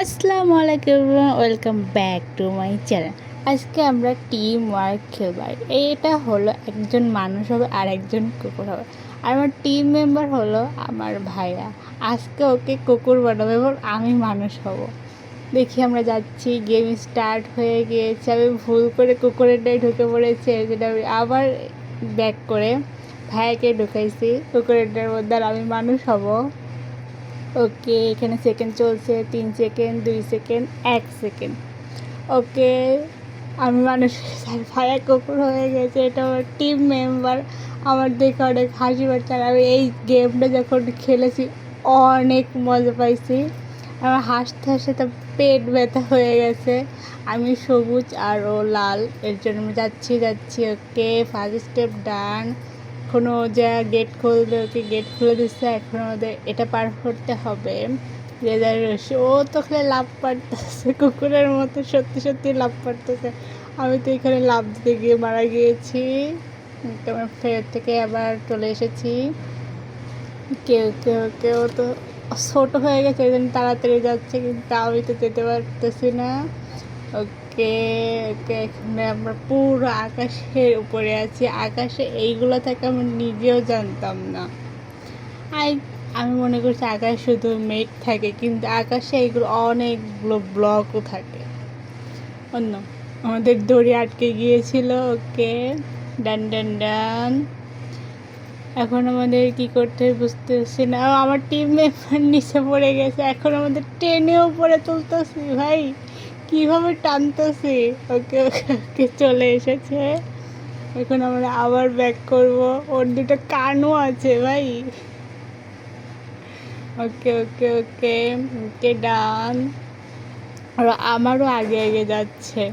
আসসালামু আলাইকুম, welcome back to my channel. আজকে আমরা টিম ওয়ার্ক খেলব। এটা হলো একজন মানুষ হবে আর একজন কুকুর হবে। আর আমার টিম মেম্বার হলো আমার ভাইয়া। আজকে ওকে কুকুর বানাবো এবং আমি মানুষ হব। দেখি আমরা যাচ্ছি, গেম স্টার্ট হয়ে গিয়েছে। আমি ভুল করে কুকুরেরটাই ঢুকে পড়েছি, যেটা আমি আবার ব্যাক করে ভাইয়াকে ঢুকাইছি কুকুরেরটার মধ্যে, আর আমি মানুষ হব। ওকে, এখানে সেকেন্ড চলছে, 3 সেকেন্ড, 2 সেকেন্ড, 1 সেকেন্ড। ওকে, আমি মানুষ ভাইয়া কুকুর হয়ে গেছে। এটা আমার টিম মেম্বার। আমার দেখে অনেক হাসি পাচ্ছে। আর আমি এই গেমটা যখন খেলেছি অনেক মজা পাইছি। আমার হাসতে হাসতে পেট ব্যথা হয়ে গেছে। আমি সবুজ আর ও লাল, এর জন্য আমি যাচ্ছি। ওকে, ফার্স্ট স্টেপ ডান। এখনও যা গেট খুলবে, ওকে গেট খুলে দিচ্ছে। এখন আমাদের এটা পার করতে হবে। রেজার রশি, ও তো খালি লাভ পারতেছে কুকুরের মতো, সত্যি লাভ পারতেছে। আমি তো এখানে লাভ দিতে গিয়ে মারা গিয়েছি। আমার ফেরত থেকে আবার চলে এসেছি। কেউ তো ছোটো হয়ে গেছে, ওই জন্য তাড়াতাড়ি যাচ্ছে, কিন্তু আমি তো যেতে পারতেছি না। ওকে, এখানে আমরা পুরো আকাশের উপরে আছি। আকাশে এইগুলো থাকে আমি নিজেও জানতাম না। আমি মনে করছি আকাশে শুধু মেঘ থাকে, কিন্তু আকাশে এইগুলো অনেকগুলো ব্লকও থাকে। অন্য আমাদের দড়ি আটকে গিয়েছিল। ওকে, ডান। এখন আমাদের কি করতে বুঝতেছি না। আমার টিম মেম্বার নিচে পড়ে গেছে। এখন আমাদের টেনেও পড়ে তুলতেছি। ভাই কীভাবে টানতেছি। ওকে চলে এসেছে। এখন আমরা আবার ব্যাক করব। ওর দুটো কানও আছে ভাই। ওকে ডান। আর আমারও আগে যাচ্ছে,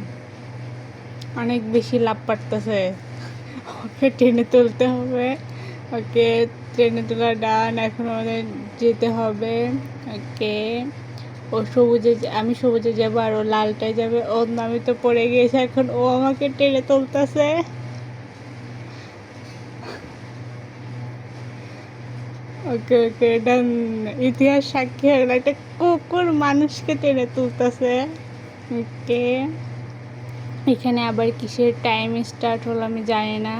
অনেক বেশি লাভ পারতেছে। ওকে টেনে তুলতে হবে। ওকে, ট্রেনে তোলা ডান। এখন আমাদের যেতে হবে। ওকে, আমি সবুজে যাবো আর ও লালটায় যাবে। আমি তো পড়ে গিয়েছে, এখন ও আমাকে টেনে তুলতেছে। ওকে ডান। ইতিহাস সাক্ষী হয়ে গেল, একটা কুকুর মানুষকে টেনে তুলতেছে। ওকে, এখানে আবার কিসের টাইম স্টার্ট হলো আমি জানি না।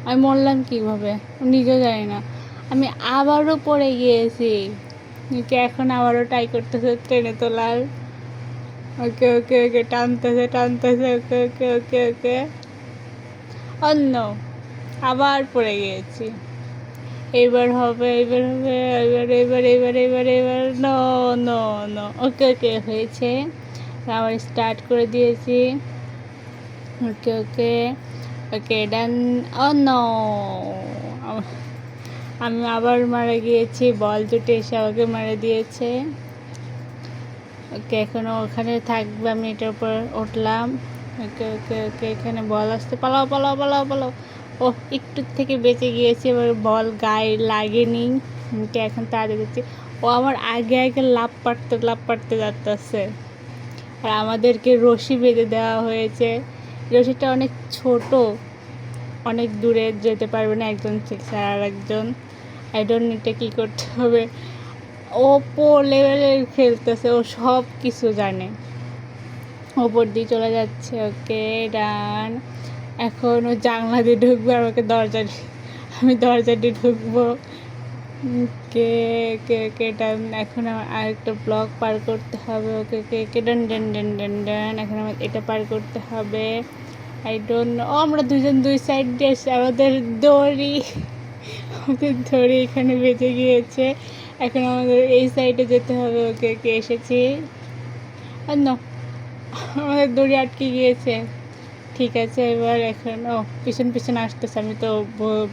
আমি মরলাম কীভাবে নিজেও জানি না। আমি আবারও পড়ে গিয়েছি। এখন আবারও ট্রাই করতেছে ট্রেনে তোলার। ওকে টানতেছে। ওকে আবার পড়ে গিয়েছি। এবার হবে। নো। ওকে হয়েছে। আবার স্টার্ট করে দিয়েছি। ওকে ডান। নো, আমি আবার মারা গিয়েছি। বল দুটো এসে আমাকে মারা দিয়েছে। ওকে, এখনও ওখানে থাকবে। আমি এটার উপর উঠলাম। ওকে এখানে বল আসতে, পালাও। ও একটু থেকে বেঁচে গিয়েছে। এবার বল গায়ে লাগেনি। এখন তাড়াতাড়ি যাচ্ছি। ও আমার আগে লাভ পারতে যাচ্ছে। আর আমাদেরকে রশি বেঁধে দেওয়া হয়েছে। রশিটা অনেক ছোট, অনেক দূরে যেতে পারবে না একজন ছাড়া আর একজন। এটা কী করতে হবে। ও লেভেলের খেলতেছে, ও সব কিছু জানে। ওপর দিয়ে চলে যাচ্ছে। ওকে ডান। এখন ও জানলা দিয়ে ঢুকবে আর আমি দরজা দিয়ে ঢুকবো। কে ডান। এখন আমার আরেকটা ব্লক পার করতে হবে। ওকে ডান। এখন আমার এটা পার করতে হবে। আমরা দুজন দুই সাইড দিয়ে এসে আমাদের দড়ি এখানে বেঁচে গিয়েছে। এখন আমাদের এই সাইডে যেতে হবে। ওকে এসেছি। আমাদের দড়ি আটকে গিয়েছে। ঠিক আছে, এবার এখন পিছন আসতেছে। আমি তো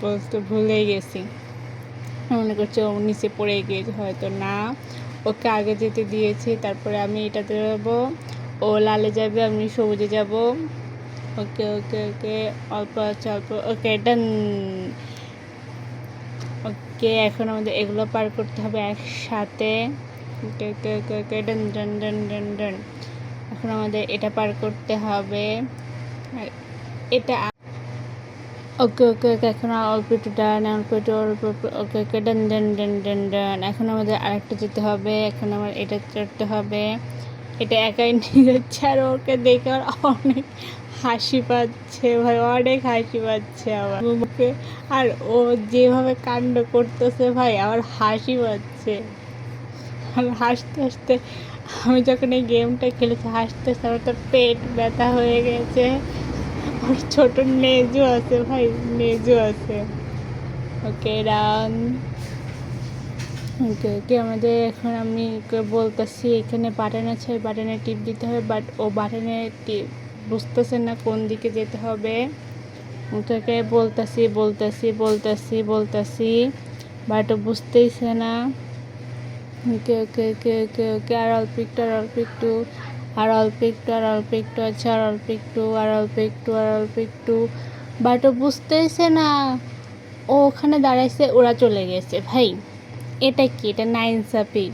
বলতে ভুলেই গেছি। মনে করছি ও নিচে পড়ে গিয়েছে, হয়তো না। ওকে আগে যেতে দিয়েছি, তারপরে আমি এটাতে যাবো। ও লালে যাবে, আমি সবুজে যাব। ওকে অল্প আছে। ওকে ডান। ওকে, এখন আমাদের এগুলো পার করতে হবে একসাথে। ওকে ডান। এখন আমাদের এটা পার করতে হবে। এটা ওকে ওকে ওকে এখন অল্প একটু ডান, অল্প একটু ওকে ওকে ডান ডান ডান ডান ডান। এখন আমাদের আরেকটা যেতে হবে, এখন আমার এটা চড়তে হবে। এটা একাই নিয়ে যাচ্ছে আর ওকে দেখে আমার অনেক হাসি পাচ্ছে ভাই, অনেক হাসি পাচ্ছে আমার মুখে। আর ও যেভাবে কাণ্ড করতেছে ভাই আমার হাসি পাচ্ছে। আর হাসতে হাসতে আমি যখন এই গেমটা খেলেছি হাসতে হাসতে আমার তো পেট ব্যথা হয়ে গেছে। আর ছোট নেজু আছে ভাই, নেজু আছে। ওকে রান। ওকে ওকে আমাদের এখন আমি ওকে বলতেছি এখানে বাটন আছে, ওই বাটনে টিপ দিতে হবে, বাট ও বাটনে টিপ বুঝতেছে না কোন দিকে যেতে হবে। ওকে বলতেছি বলতেছি বলতেছি বলতেছি, বাট ও বুঝতেইছে না। ওকে ওকে ওকে ওকে ওকে আর অল্প একটু, আর অল্প একটু, আর অল্প একটু, আর অল্প একটু আছে, আর অল্প একটু, আর অল্প একটু, আর অল্প একটু, বাট ও বুঝতেছে না। ও ওখানে দাঁড়াইছে, ওরা চলে গেছে ভাই। এটা কি? এটা নাইনসাফি।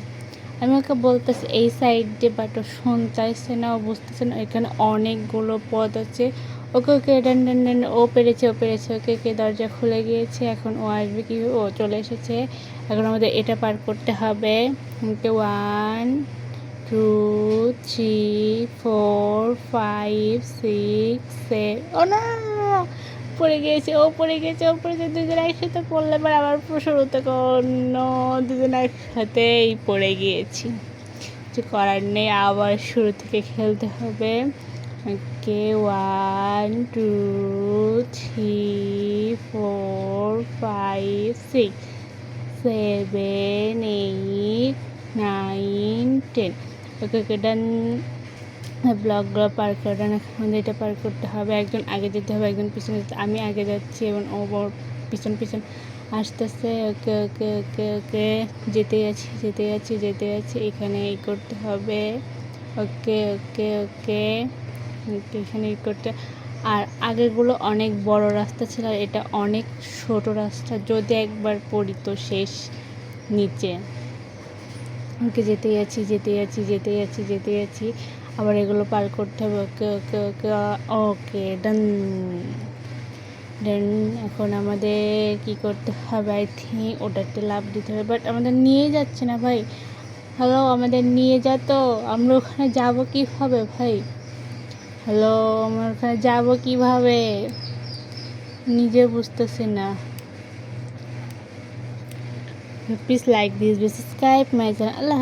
আমি ওকে বলতেছি এই সাইড দিয়ে, বাট ও শুনতেছে না, ও বুঝতেছে না এখানে অনেকগুলো পথ আছে। ওকে ওকে ডান ডান ডান, ও পেরেছে ও পেরেছে। ওকে ওকে দরজা খুলে গিয়েছে, এখন ও আসবে কি? ও চলে এসেছে। এখন আমাদের এটা পার করতে হবে। ওকে 1 2 3 4 5 6 7। ও না, পড়ে গিয়েছে, ও পড়ে গেছে, ও পড়ে গেছে। দুজন একসাথে পড়লে এবার আবার শুরুতে অন্য দুজন একসাথেই পড়ে গিয়েছি। কিছু করার নেই, আবার শুরু থেকে খেলতে হবে। ওকে 1 2 3 4 5 6 7 8 9 10। ওকে ওকে ডান। ব্লকগুলো পার করে ডান। আমাদের এটা পার করতে হবে, একজন আগে যেতে হবে, একজন পিছনে যেতে। আমি আগে যাচ্ছি এবং ও পিছন পিছন আসতেছে। ওকে ওকে ওকে ওকে যেতে যাচ্ছি যেতে যাচ্ছি যেতে যাচ্ছি, এখানে এই করতে হবে। ওকে ওকে ওকে ওকে এখানে এই করতে। আর আগেরগুলো অনেক বড় রাস্তা ছিল, আর এটা অনেক ছোট রাস্তা, যদি একবার পড়ি তো শেষ নিচে। ওকে যেতে যাচ্ছি যেতে যাচ্ছি যেতে যাচ্ছি যেতে যাচ্ছি, আবার এগুলো পার করতে হবে। ওকে ওকে ওকে ওকে ডান দেন। এখন আমাদের কি করতে হবে? আই থিঙ্ক ওটাতে লাভ দিতে হবে, বাট আমাদের নিয়ে যাচ্ছে না ভাই। হ্যালো, আমাদের নিয়ে যা তো, আমরা ওখানে যাব কীভাবে ভাই? হ্যালো, আমরা ওখানে যাব কীভাবে নিজে বুঝতেছি না। Please like this, subscribe my channel. Allah.